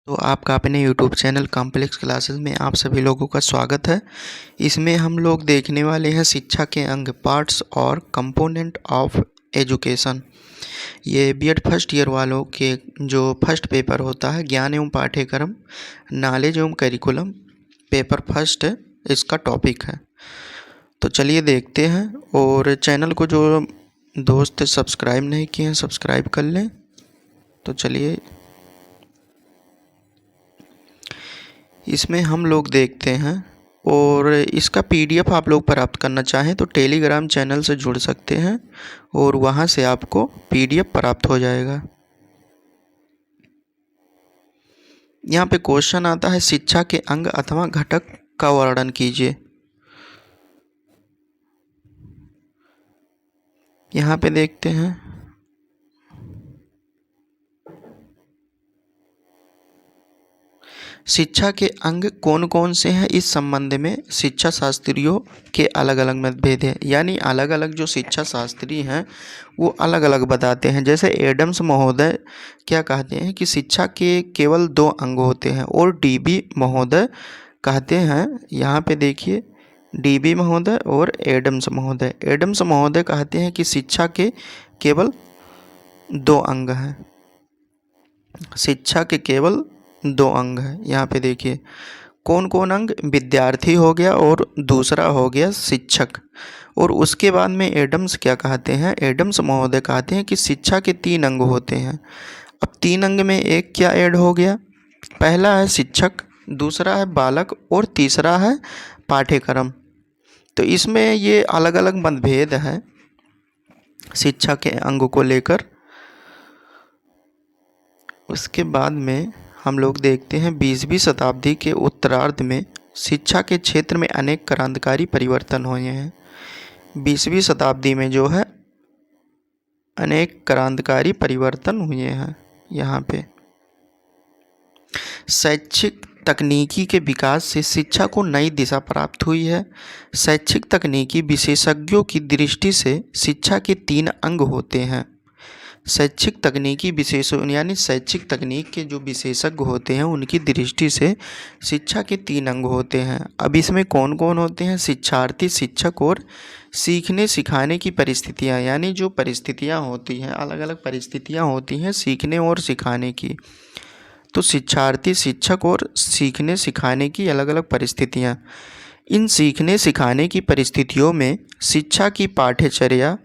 तो आपका अपने YouTube चैनल कॉम्प्लेक्स क्लासेस में आप सभी लोगों का स्वागत है। इसमें हम लोग देखने वाले हैं शिक्षा के अंग, पार्ट्स और कंपोनेंट ऑफ एजुकेशन। ये बीएड फर्स्ट ईयर वालों के जो फर्स्ट पेपर होता है, ज्ञान एवं पाठ्यक्रम, नॉलेज एवं करिकुलम, पेपर फर्स्ट इसका टॉपिक है। तो चलिए देखते हैं। और चैनल को जो दोस्त सब्सक्राइब नहीं किए हैं सब्सक्राइब कर लें। तो चलिए इसमें हम लोग देखते हैं। और इसका पीडीएफ आप लोग प्राप्त करना चाहें तो टेलीग्राम चैनल से जुड़ सकते हैं और वहां से आपको पीडीएफ प्राप्त हो जाएगा। यहाँ पे क्वेश्चन आता है, शिक्षा के अंग अथवा घटक का वर्णन कीजिए। यहाँ पे देखते हैं, शिक्षा के अंग कौन कौन से हैं, इस संबंध में शिक्षा शास्त्रियों के अलग अलग मतभेद हैं। यानी अलग अलग जो शिक्षा शास्त्री हैं वो अलग अलग बताते हैं। जैसे एडम्स महोदय क्या कहते हैं कि शिक्षा के केवल 2 अंग होते हैं, और डीबी महोदय कहते हैं, यहाँ पे देखिए, डीबी महोदय और एडम्स महोदय। एडम्स महोदय कहते हैं कि शिक्षा के केवल 2 अंग हैं, शिक्षा के केवल 2 अंग है। यहाँ पे देखिए कौन कौन अंग, विद्यार्थी हो गया और दूसरा हो गया शिक्षक। और उसके बाद में एडम्स क्या कहते हैं, एडम्स महोदय कहते हैं कि शिक्षा के 3 अंग होते हैं। अब 3 अंग में एक क्या ऐड हो गया, पहला है शिक्षक, दूसरा है बालक और तीसरा है पाठ्यक्रम। तो इसमें ये अलग अलग मतभेद है शिक्षा के अंग को लेकर। उसके बाद में हम लोग देखते हैं 20वीं शताब्दी के उत्तरार्ध में शिक्षा के क्षेत्र में अनेक क्रांतिकारी परिवर्तन हुए हैं। 20वीं शताब्दी में जो है अनेक क्रांतिकारी परिवर्तन हुए हैं। यहाँ पे शैक्षिक तकनीकी के विकास से शिक्षा को नई दिशा प्राप्त हुई है। शैक्षिक तकनीकी विशेषज्ञों की दृष्टि से शिक्षा के 3 अंग होते हैं। शैक्षिक तकनीकी यानी शैक्षिक तकनीक के जो विशेषज्ञ होते हैं उनकी दृष्टि से शिक्षा के 3 अंग होते हैं। अब इसमें कौन कौन होते हैं, शिक्षार्थी, शिक्षक और सीखने सिखाने की परिस्थितियाँ। यानी जो परिस्थितियाँ होती हैं, अलग अलग परिस्थितियाँ होती हैं सीखने और सिखाने की। तो शिक्षार्थी, शिक्षक और सीखने सिखाने की अलग अलग परिस्थितियाँ। इन सीखने सिखाने की परिस्थितियों में शिक्षा की पाठ्यचर्या,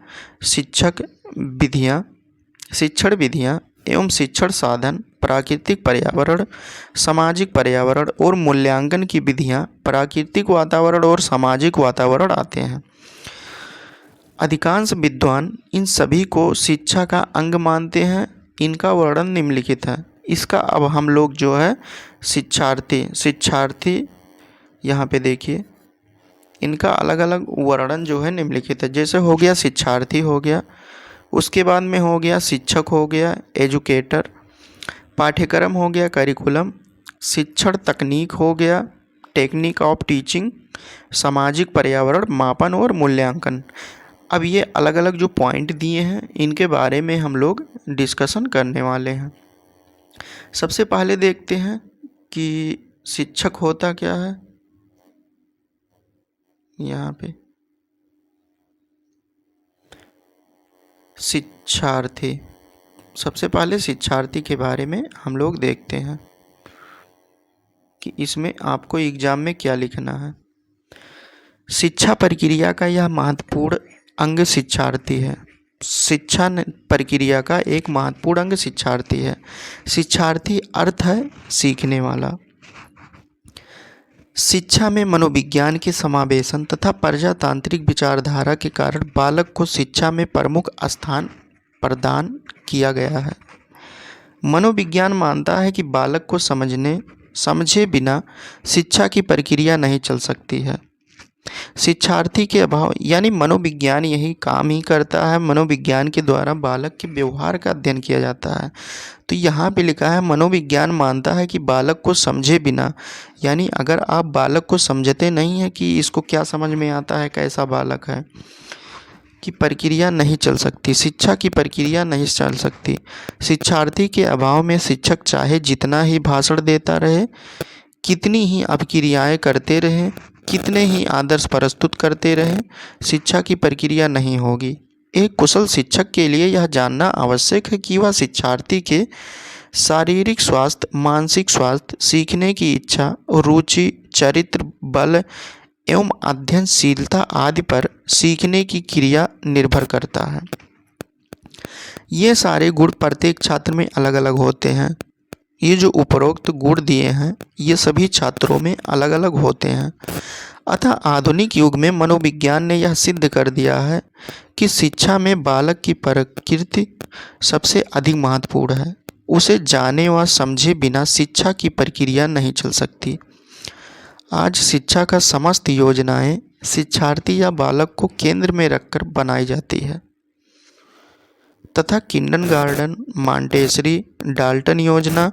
शिक्षण विधियाँ एवं शिक्षण साधन, प्राकृतिक पर्यावरण, सामाजिक पर्यावरण और मूल्यांकन की विधियाँ, प्राकृतिक वातावरण और सामाजिक वातावरण आते हैं। अधिकांश विद्वान इन सभी को शिक्षा का अंग मानते हैं। इनका वर्णन निम्नलिखित है। इसका अब हम लोग जो है शिक्षार्थी यहाँ पे देखिए, इनका अलग अलग वर्णन जो है निम्नलिखित है। जैसे हो गया शिक्षार्थी हो गया, उसके बाद में हो गया शिक्षक हो गया, एजुकेटर, पाठ्यक्रम हो गया, करिकुलम, शिक्षण तकनीक हो गया, टेक्निक ऑफ टीचिंग, सामाजिक पर्यावरण, मापन और मूल्यांकन। अब ये अलग अलग जो पॉइंट दिए हैं इनके बारे में हम लोग डिस्कशन करने वाले हैं। सबसे पहले देखते हैं कि शिक्षक होता क्या है। यहाँ पे शिक्षार्थी, सबसे पहले शिक्षार्थी के बारे में हम लोग देखते हैं कि इसमें आपको एग्जाम में क्या लिखना है। शिक्षा प्रक्रिया का यह महत्वपूर्ण अंग शिक्षार्थी है। शिक्षा प्रक्रिया का एक महत्वपूर्ण अंग शिक्षार्थी है। शिक्षार्थी अर्थ है सीखने वाला। शिक्षा में मनोविज्ञान के समावेशन तथा प्रजातांत्रिक विचारधारा के कारण बालक को शिक्षा में प्रमुख स्थान प्रदान किया गया है। मनोविज्ञान मानता है कि बालक को समझे बिना शिक्षा की प्रक्रिया नहीं चल सकती है। शिक्षार्थी के अभाव, यानी मनोविज्ञान यही काम ही करता है, मनोविज्ञान के द्वारा बालक के व्यवहार का अध्ययन किया जाता है। तो यहाँ पे लिखा है मनोविज्ञान मानता है कि बालक को समझे बिना, यानी अगर आप बालक को समझते नहीं हैं कि इसको क्या समझ में आता है, कैसा बालक है, की प्रक्रिया नहीं चल सकती, शिक्षा की प्रक्रिया नहीं चल सकती। शिक्षार्थी के अभाव में शिक्षक चाहे जितना ही भाषण देता रहे, कितनी ही अभिक्रियाएं करते रहे, कितने ही आदर्श प्रस्तुत करते रहे, शिक्षा की प्रक्रिया नहीं होगी। एक कुशल शिक्षक के लिए यह जानना आवश्यक है कि वह शिक्षार्थी के शारीरिक स्वास्थ्य, मानसिक स्वास्थ्य, सीखने की इच्छा, रुचि, चरित्र, बल एवं अध्ययनशीलता आदि पर सीखने की क्रिया निर्भर करता है। ये सारे गुण प्रत्येक छात्र में अलग अलग होते हैं। ये जो उपरोक्त गुण दिए हैं ये सभी छात्रों में अलग अलग होते हैं। अतः आधुनिक युग में मनोविज्ञान ने यह सिद्ध कर दिया है कि शिक्षा में बालक की प्रकृति सबसे अधिक महत्वपूर्ण है। उसे जाने व समझे बिना शिक्षा की प्रक्रिया नहीं चल सकती। आज शिक्षा का समस्त योजनाएं शिक्षार्थी या बालक को केंद्र में रखकर बनाई जाती है तथा किंडरगार्टन, मॉन्टेसरी, डाल्टन योजना,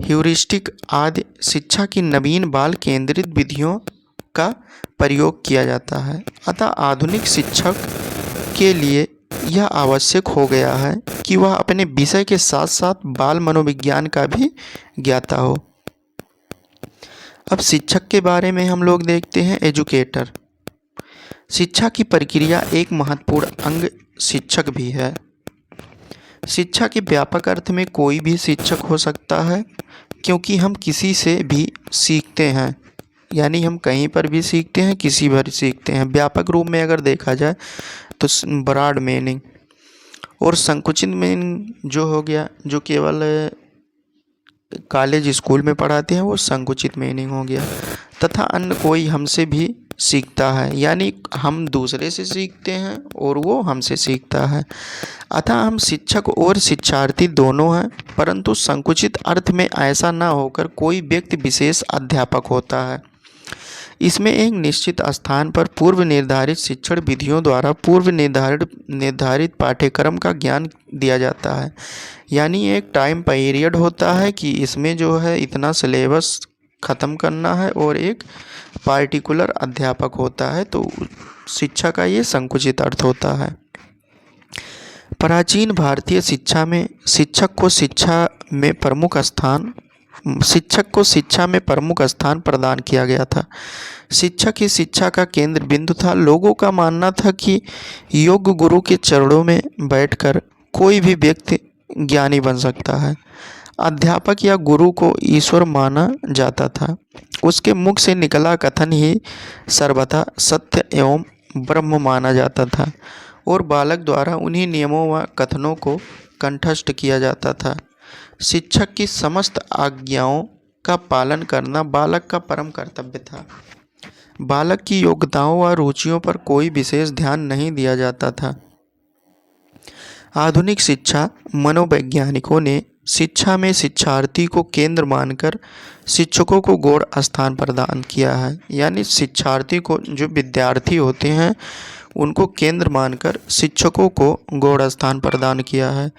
ह्यूरिस्टिक आदि शिक्षा की नवीन बाल केंद्रित विधियों का प्रयोग किया जाता है। अतः आधुनिक शिक्षक के लिए यह आवश्यक हो गया है कि वह अपने विषय के साथ साथ बाल मनोविज्ञान का भी ज्ञाता हो। अब शिक्षक के बारे में हम लोग देखते हैं एजुकेटर। शिक्षा की प्रक्रिया एक महत्वपूर्ण अंग शिक्षक भी है। शिक्षा के व्यापक अर्थ में कोई भी शिक्षक हो सकता है, क्योंकि हम किसी से भी सीखते हैं, यानी हम कहीं पर भी सीखते हैं, किसी पर सीखते हैं। व्यापक रूप में अगर देखा जाए तो ब्रॉड मीनिंग, और संकुचित मीनिंग जो हो गया, जो केवल कॉलेज स्कूल में पढ़ाते हैं, वो संकुचित मीनिंग हो गया। तथा अन्य कोई हमसे भी सीखता है, यानी हम दूसरे से सीखते हैं और वो हमसे सीखता है। अतः हम शिक्षक और शिक्षार्थी दोनों हैं, परंतु संकुचित अर्थ में ऐसा न होकर कोई व्यक्ति विशेष अध्यापक होता है। इसमें एक निश्चित स्थान पर पूर्व निर्धारित शिक्षण विधियों द्वारा पूर्व निर्धारित पाठ्यक्रम का ज्ञान दिया जाता है, यानी एक टाइम पीरियड होता है कि इसमें जो है इतना सिलेबस ख़त्म करना है और एक पार्टिकुलर अध्यापक होता है। तो शिक्षा का ये संकुचित अर्थ होता है। प्राचीन भारतीय शिक्षा में शिक्षक को शिक्षा में प्रमुख स्थान प्रदान किया गया था। शिक्षक ही शिक्षा का केंद्र बिंदु था। लोगों का मानना था कि योग्य गुरु के चरणों में बैठकर कोई भी व्यक्ति ज्ञानी बन सकता है। अध्यापक या गुरु को ईश्वर माना जाता था। उसके मुख से निकला कथन ही सर्वथा सत्य एवं ब्रह्म माना जाता था और बालक द्वारा उन्हीं नियमों व कथनों को कंठस्थ किया जाता था। शिक्षक की समस्त आज्ञाओं का पालन करना बालक का परम कर्तव्य था। बालक की योग्यताओं व रुचियों पर कोई विशेष ध्यान नहीं दिया जाता था। आधुनिक शिक्षा मनोवैज्ञानिकों ने शिक्षा में शिक्षार्थी को केंद्र मानकर शिक्षकों को गौण स्थान प्रदान किया है, यानी शिक्षार्थी को, जो विद्यार्थी होते हैं, उनको केंद्र मानकर शिक्षकों को गौण स्थान प्रदान किया है।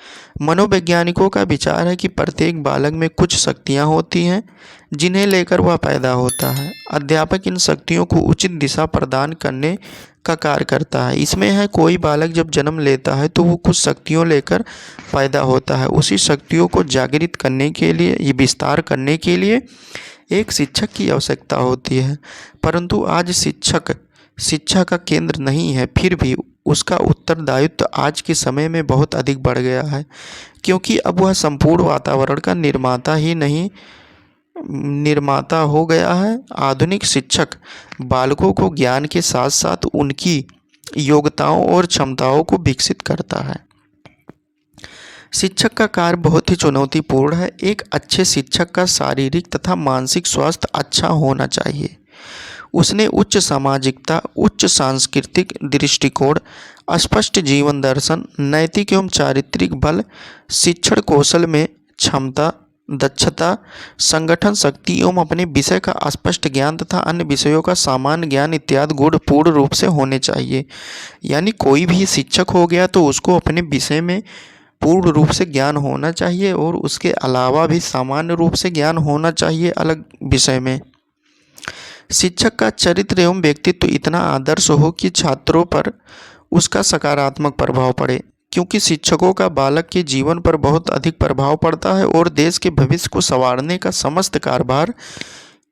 मनोवैज्ञानिकों का विचार है कि प्रत्येक बालक में कुछ शक्तियां होती हैं जिन्हें लेकर वह पैदा होता है। अध्यापक इन शक्तियों को उचित दिशा प्रदान करने का कार्य करता है। इसमें है कोई बालक जब जन्म लेता है तो वो कुछ शक्तियों लेकर पैदा होता है। उसी शक्तियों को जागृत करने के लिए, ये विस्तार करने के लिए एक शिक्षक की आवश्यकता होती है। परंतु आज शिक्षक शिक्षा का केंद्र नहीं है, फिर भी उसका उत्तरदायित्व आज के समय में बहुत अधिक बढ़ गया है, क्योंकि अब वह संपूर्ण वातावरण का निर्माता हो गया है। आधुनिक शिक्षक बालकों को ज्ञान के साथ साथ उनकी योग्यताओं और क्षमताओं को विकसित करता है। शिक्षक का कार्य बहुत ही चुनौतीपूर्ण है। एक अच्छे शिक्षक का शारीरिक तथा मानसिक स्वास्थ्य अच्छा होना चाहिए। उसने उच्च सामाजिकता, उच्च सांस्कृतिक दृष्टिकोण, स्पष्ट जीवन दर्शन, नैतिक एवं चारित्रिक बल, शिक्षण कौशल में क्षमता, दक्षता, संगठन शक्ति एवं अपने विषय का स्पष्ट ज्ञान तथा अन्य विषयों का सामान्य ज्ञान इत्यादि गुण पूर्ण रूप से होने चाहिए। यानी कोई भी शिक्षक हो गया तो उसको अपने विषय में पूर्ण रूप से ज्ञान होना चाहिए और उसके अलावा भी सामान्य रूप से ज्ञान होना चाहिए अलग विषय में। शिक्षक का चरित्र एवं व्यक्तित्व इतना आदर्श हो कि छात्रों पर उसका सकारात्मक प्रभाव पड़े, क्योंकि शिक्षकों का बालक के जीवन पर बहुत अधिक प्रभाव पड़ता है और देश के भविष्य को संवारने का समस्त कार्यभार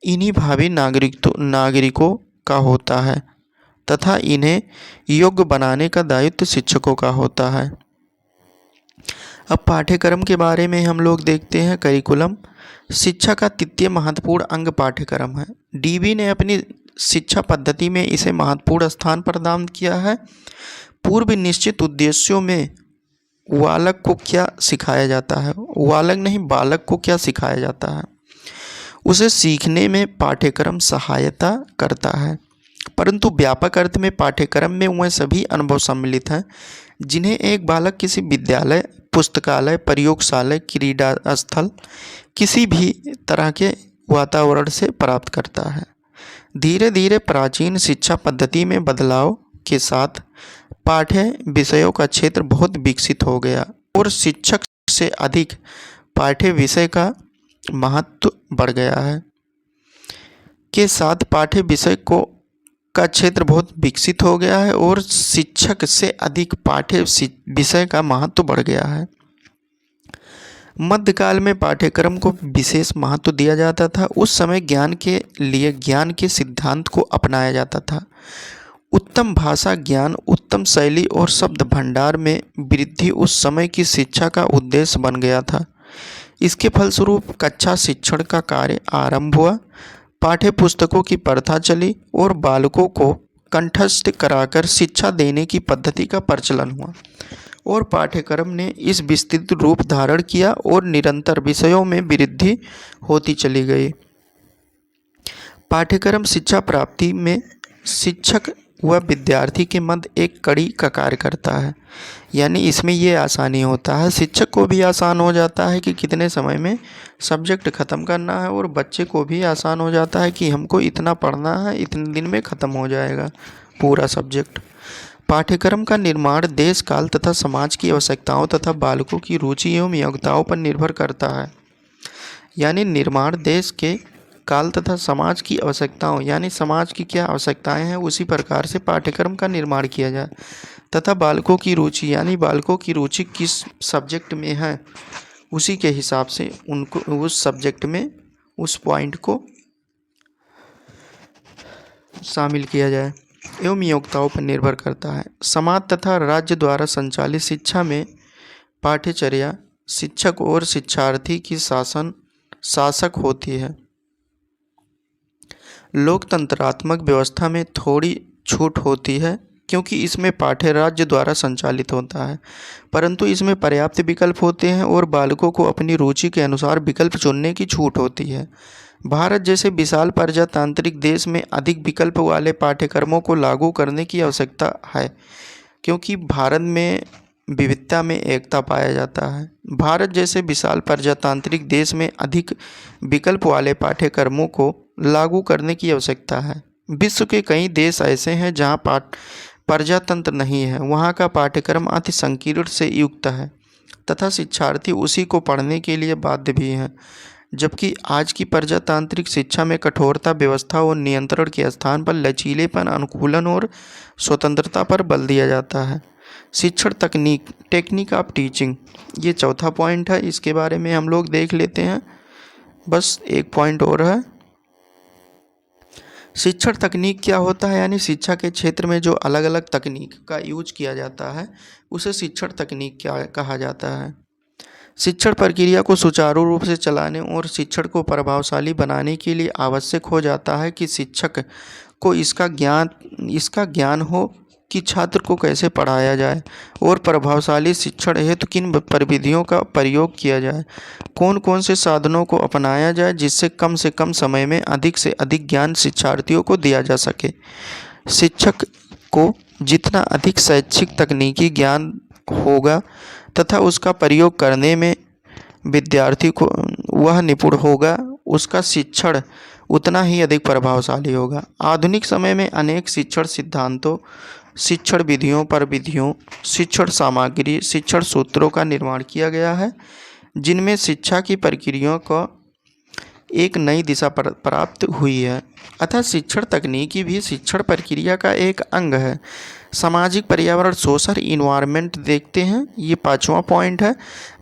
इन्हीं भावी नागरिकों का होता है तथा इन्हें योग्य बनाने का दायित्व शिक्षकों का होता है। अब पाठ्यक्रम के बारे में हम लोग देखते हैं। करिकुलम शिक्षा का तृतीय महत्वपूर्ण अंग पाठ्यक्रम है। डीबी ने अपनी शिक्षा पद्धति में इसे महत्वपूर्ण स्थान प्रदान किया है। पूर्व निश्चित उद्देश्यों में बालक को क्या सिखाया जाता है, बालक नहीं बालक को क्या सिखाया जाता है, उसे सीखने में पाठ्यक्रम सहायता करता है। परंतु व्यापक अर्थ में पाठ्यक्रम में वह सभी अनुभव सम्मिलित हैं जिन्हें एक बालक किसी विद्यालय, पुस्तकालय, प्रयोगशाला, क्रीड़ा स्थल, किसी भी तरह के वातावरण से प्राप्त करता है। धीरे धीरे प्राचीन शिक्षा पद्धति में बदलाव के साथ पाठ्य विषयों का क्षेत्र बहुत विकसित हो गया और शिक्षक से अधिक पाठ्य विषय का महत्व बढ़ गया है। के साथ पाठ्य विषय का क्षेत्र बहुत विकसित हो गया है और शिक्षक से अधिक पाठ्य विषय का महत्व बढ़ गया है। मध्यकाल में पाठ्यक्रम को विशेष महत्व दिया जाता था। उस समय ज्ञान के लिए ज्ञान के सिद्धांत को अपनाया जाता था। उत्तम भाषा ज्ञान, उत्तम शैली और शब्द भंडार में वृद्धि उस समय की शिक्षा का उद्देश्य बन गया था। इसके फलस्वरूप कक्षा शिक्षण का कार्य आरंभ हुआ। पाठ्य पुस्तकों की प्रथा चली और बालकों को कंठस्थ कराकर शिक्षा देने की पद्धति का प्रचलन हुआ और पाठ्यक्रम ने इस विस्तृत रूप धारण किया और निरंतर विषयों में वृद्धि होती चली गई। पाठ्यक्रम शिक्षा प्राप्ति में शिक्षक व विद्यार्थी के मध्य एक कड़ी का कार्य करता है, यानी इसमें ये आसानी होता है, शिक्षक को भी आसान हो जाता है कि कितने समय में सब्जेक्ट ख़त्म करना है और बच्चे को भी आसान हो जाता है कि हमको इतना पढ़ना है, इतने दिन में ख़त्म हो जाएगा पूरा सब्जेक्ट। पाठ्यक्रम का निर्माण देश काल तथा समाज की आवश्यकताओं तथा बालकों की रुचि एवं योग्यताओं पर निर्भर करता है। यानी निर्माण देश के काल तथा समाज की आवश्यकताओं, यानी समाज की क्या आवश्यकताएं हैं उसी प्रकार से पाठ्यक्रम का निर्माण किया जाए तथा बालकों की रुचि, यानी बालकों की रुचि किस सब्जेक्ट में है उसी के हिसाब से उनको उस सब्जेक्ट में उस पॉइंट को शामिल किया जाए एवं योग्यताओं पर निर्भर करता है। समाज तथा राज्य द्वारा संचालित शिक्षा में पाठ्यचर्या शिक्षक और शिक्षार्थी की शासक होती है। लोकतंत्रात्मक व्यवस्था में थोड़ी छूट होती है क्योंकि इसमें पाठ्य राज्य द्वारा संचालित होता है, परंतु इसमें पर्याप्त विकल्प होते हैं और बालकों को अपनी रुचि के अनुसार विकल्प चुनने की छूट होती है। भारत जैसे विशाल प्रजातांत्रिक देश में अधिक विकल्प वाले पाठ्यक्रमों को लागू करने की आवश्यकता है, क्योंकि भारत में विविधता में एकता पाया जाता है। भारत जैसे विशाल प्रजातांत्रिक देश में अधिक विकल्प वाले पाठ्यक्रमों को लागू करने की आवश्यकता है। विश्व के कई देश ऐसे हैं जहां प्रजातंत्र नहीं है, वहां का पाठ्यक्रम अति संकीर्ण से युक्त है तथा शिक्षार्थी उसी को पढ़ने के लिए बाध्य भी हैं, जबकि आज की प्रजातांत्रिक शिक्षा में कठोरता, व्यवस्था और नियंत्रण के स्थान पर लचीलेपन, अनुकूलन और स्वतंत्रता पर बल दिया जाता है। शिक्षण तकनीक, टेक्निक ऑफ टीचिंग, ये चौथा पॉइंट है, इसके बारे में हम लोग देख लेते हैं। बस एक पॉइंट और है। शिक्षण तकनीक क्या होता है, यानी शिक्षा के क्षेत्र में जो अलग अलग तकनीक का यूज किया जाता है उसे शिक्षण तकनीक क्या कहा जाता है। शिक्षण प्रक्रिया को सुचारू रूप से चलाने और शिक्षण को प्रभावशाली बनाने के लिए आवश्यक हो जाता है कि शिक्षक को इसका ज्ञान हो कि छात्र को कैसे पढ़ाया जाए और प्रभावशाली शिक्षण हेतु किन प्रविधियों का प्रयोग किया जाए, कौन कौन से साधनों को अपनाया जाए जिससे कम से कम समय में अधिक से अधिक ज्ञान शिक्षार्थियों को दिया जा सके। शिक्षक को जितना अधिक शैक्षिक तकनीकी ज्ञान होगा तथा उसका प्रयोग करने में विद्यार्थी को वह निपुण होगा, उसका शिक्षण उतना ही अधिक प्रभावशाली होगा। आधुनिक समय में अनेक शिक्षण सिद्धांतों, शिक्षण विधियों, शिक्षण सामग्री, शिक्षण सूत्रों का निर्माण किया गया है, जिनमें शिक्षा की प्रक्रियाओं को एक नई दिशा प्राप्त हुई है। अतः शिक्षण तकनीकी भी शिक्षण प्रक्रिया का एक अंग है। सामाजिक पर्यावरण, सोशल इन्वायरमेंट देखते हैं, ये 5वां पॉइंट है।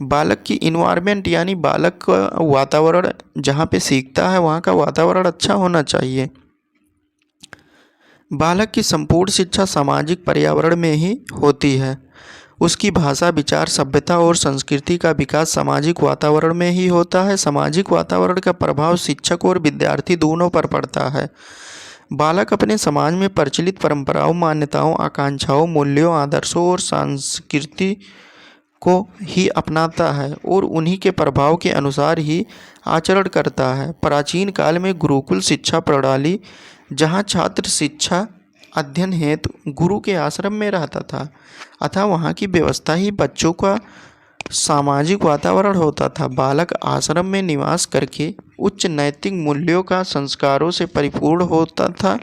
बालक की इन्वायरमेंट यानी बालक का वातावरण, जहाँ पे सीखता है वहाँ का वातावरण अच्छा होना चाहिए। बालक की संपूर्ण शिक्षा सामाजिक पर्यावरण में ही होती है। उसकी भाषा, विचार, सभ्यता और संस्कृति का विकास सामाजिक वातावरण में ही होता है। सामाजिक वातावरण का प्रभाव शिक्षक और विद्यार्थी दोनों पर पड़ता है। बालक अपने समाज में प्रचलित परंपराओं, मान्यताओं, आकांक्षाओं, मूल्यों, आदर्शों और संस्कृति को ही अपनाता है और उन्हीं के प्रभाव के अनुसार ही आचरण करता है। प्राचीन काल में गुरुकुल शिक्षा प्रणाली, जहाँ छात्र शिक्षा अध्ययन हेतु गुरु के आश्रम में रहता था, अतः वहाँ की व्यवस्था ही बच्चों का सामाजिक वातावरण होता था। बालक आश्रम में निवास करके उच्च नैतिक मूल्यों का संस्कारों से परिपूर्ण होता था।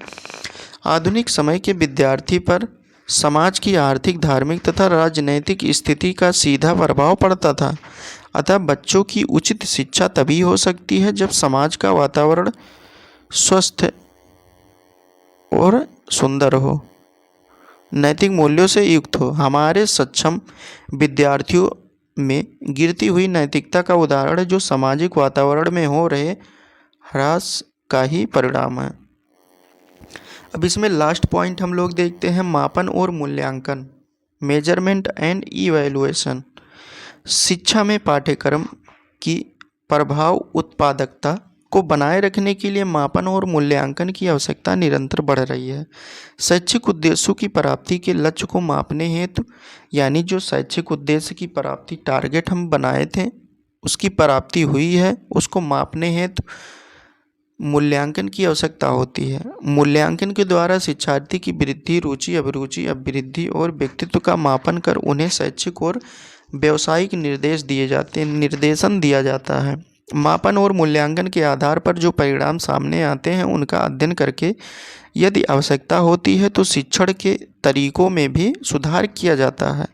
आधुनिक समय के विद्यार्थी पर समाज की आर्थिक, धार्मिक तथा राजनैतिक स्थिति का सीधा प्रभाव पड़ता था। अतः बच्चों की उचित शिक्षा तभी हो सकती है जब समाज का वातावरण स्वस्थ और सुंदर हो, नैतिक मूल्यों से युक्त हो। हमारे सक्षम विद्यार्थियों में गिरती हुई नैतिकता का उदाहरण है, जो सामाजिक वातावरण में हो रहे ह्रास का ही परिणाम है। अब इसमें लास्ट पॉइंट हम लोग देखते हैं, मापन और मूल्यांकन, मेजरमेंट एंड इवैल्यूएशन। शिक्षा में पाठ्यक्रम की प्रभाव उत्पादकता को बनाए रखने के लिए मापन और मूल्यांकन की आवश्यकता निरंतर बढ़ रही है। शैक्षिक उद्देश्यों की प्राप्ति के लक्ष्य को मापने हेतु, यानी जो शैक्षिक उद्देश्य की प्राप्ति टारगेट हम बनाए थे उसकी प्राप्ति हुई है, उसको मापने हेतु मूल्यांकन की आवश्यकता होती है। मूल्यांकन के द्वारा शिक्षार्थी की वृद्धि, रुचि, अभिरुचि, अभिवृद्धि और व्यक्तित्व का मापन कर उन्हें शैक्षिक और व्यावसायिक निर्देशन दिया जाता है। मापन और मूल्यांकन के आधार पर जो परिणाम सामने आते हैं उनका अध्ययन करके यदि आवश्यकता होती है तो शिक्षण के तरीकों में भी सुधार किया जाता है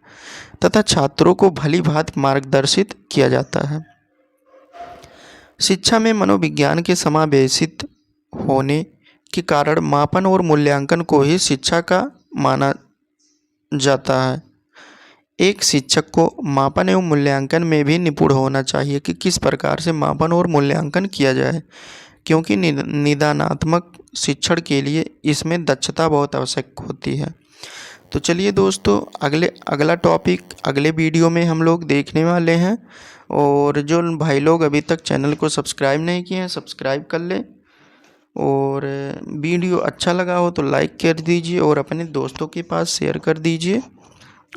तथा छात्रों को भली भांति मार्गदर्शित किया जाता है। शिक्षा में मनोविज्ञान के समावेशित होने के कारण मापन और मूल्यांकन को ही शिक्षा का माना जाता है। एक शिक्षक को मापन एवं मूल्यांकन में भी निपुण होना चाहिए कि किस प्रकार से मापन और मूल्यांकन किया जाए, क्योंकि निदानात्मक शिक्षण के लिए इसमें दक्षता बहुत आवश्यक होती है। तो चलिए दोस्तों, अगला टॉपिक अगले वीडियो में हम लोग देखने वाले हैं। और जो भाई लोग अभी तक चैनल को सब्सक्राइब नहीं किए हैं, सब्सक्राइब कर लें। और वीडियो अच्छा लगा हो तो लाइक कर दीजिए और अपने दोस्तों के पास शेयर कर दीजिए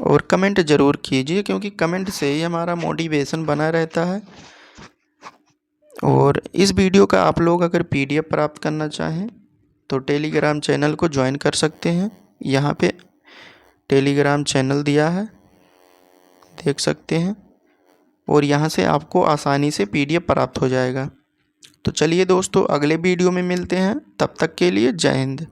और कमेंट ज़रूर कीजिए, क्योंकि कमेंट से ही हमारा मोटिवेशन बना रहता है। और इस वीडियो का आप लोग अगर PDF प्राप्त करना चाहें तो टेलीग्राम चैनल को ज्वाइन कर सकते हैं। यहाँ पे टेलीग्राम चैनल दिया है, देख सकते हैं, और यहाँ से आपको आसानी से PDF प्राप्त हो जाएगा। तो चलिए दोस्तों, अगले वीडियो में मिलते हैं, तब तक के लिए जय हिंद।